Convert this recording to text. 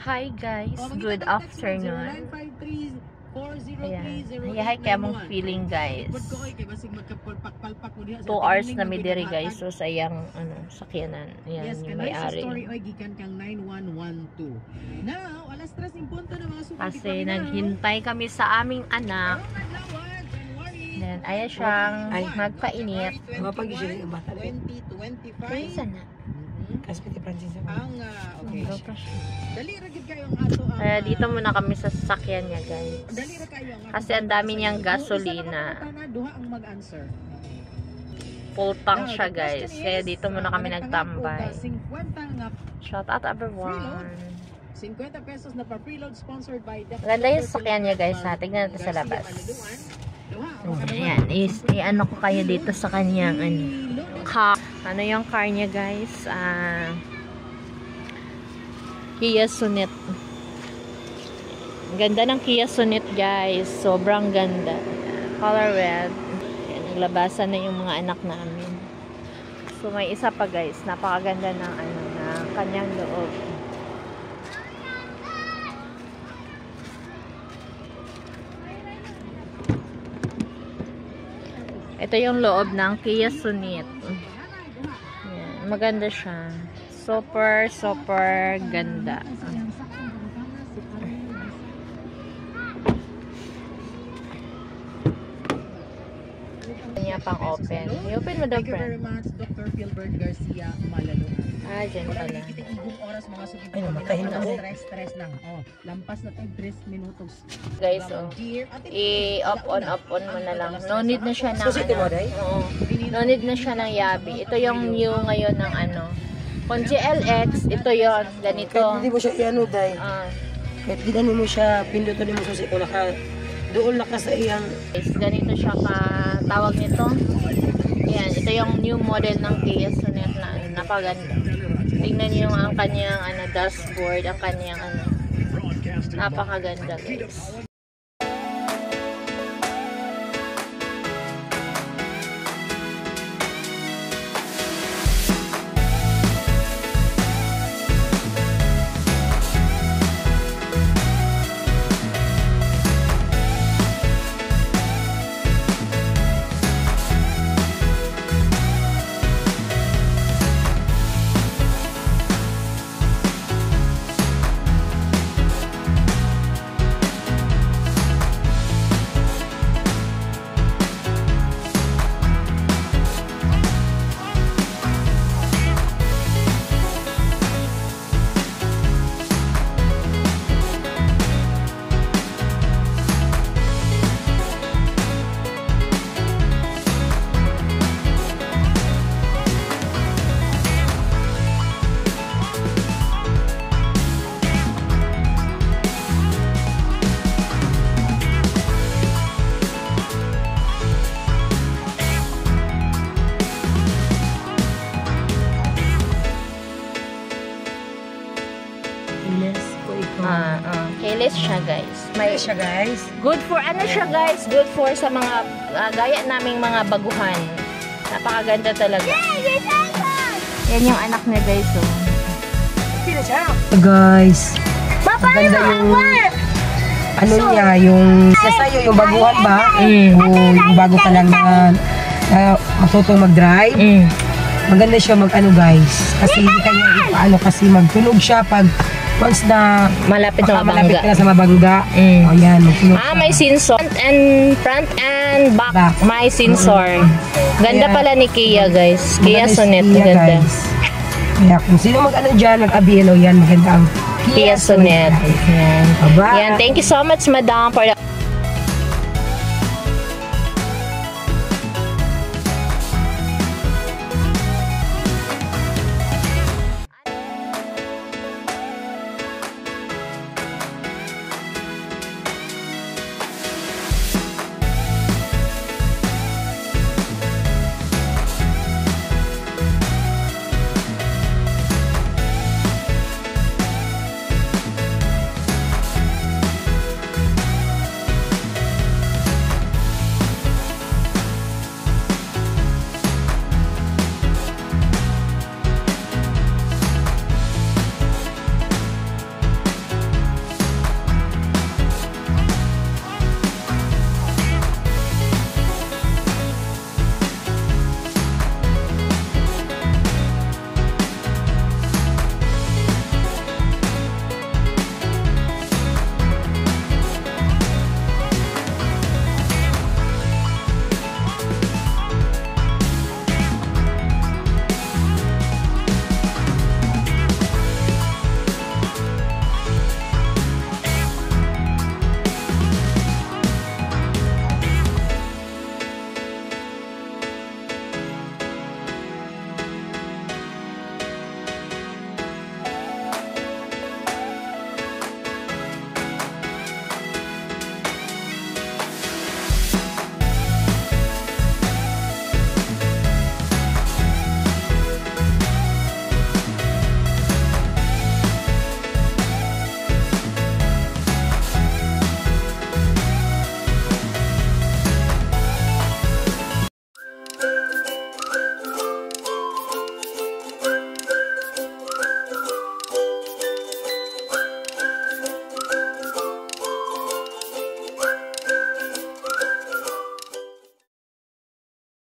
Hi guys, good afternoon. Ayan, hayahay kaya mong feeling guys. 2 hours na may diri guys, so sayang ano, sakyanan. Ayan, yung may-ari. Kasi naghintay kami sa aming anak. Then, ayan siyang nagpainit. Mapag-isip yung bata. 2025. Kaya sana. Kaspiti Francis. Okay. Kaya dito muna kami sa sasakyan niya guys. Kasi ang dami niyang gasolina. Full tank siya guys. Kaya dito muna kami nagtambay. Shout out everyone. 50 pesos na pa preload sponsored by Ganda yung sasakyan niya guys. Tignan natin sa labas. Ayan. I-ano ko kayo dito sa kanyang car. Ano yung car niya guys? Kia Sonet. Ganda ng Kia Sonet guys. Sobrang ganda. Color red. Ayan, naglabasan na yung mga anak namin. So may isa pa guys. Napakaganda ng na kanyang loob. Ito yung loob ng Kia Sonet. Ayan, maganda siya. Super ganda. Kanya pang open. I-open mo daw, friend. Thank you very much, Dr. Philbert Garcia Malalo. Dyan pala. Oras mga sugid. Ay, namatahin na ako. Stress lang. Lampas na tayo 3 minutos. Guys, i-off on mo na lang. No need na siya ng no need na siya ng yabi. Ito yung new ngayon ng Kung GLX, ito yon ganito. Kahit hindi mo siya i-ano, day. Kahit hindi mo siya, pindutin mo susi ko doon na ka sa iyang. Guys, ganito siya tawag nito. Yan, ito yung new model ng Kia Sonet na napaganda. Tingnan niyo ang kanyang dashboard, ang kanyang napakaganda guys. Keyless siya guys. May siya guys. Good for siya guys? Good for sa mga gaya naming mga baguhan. Napakaganda talaga. Yan yung anak niya guys. Guys. Maganda yung niya, yung sasayo, yung baguhan ba? Yung bago ka lang na matutong mag-drive. Maganda siya guys. Kasi hindi kanya kasi magtunog siya pag once na malapit na sa mabangga. O yan, magtunog siya. May sensor. Front and back. May sensor. Ganda pala ni Kia guys. Kia Sonet. Ganda. Kaya kung sino dyan, mag-abilo yan. Maganda ang Kia Sonet. Yan. Yan. Thank you so much madam for the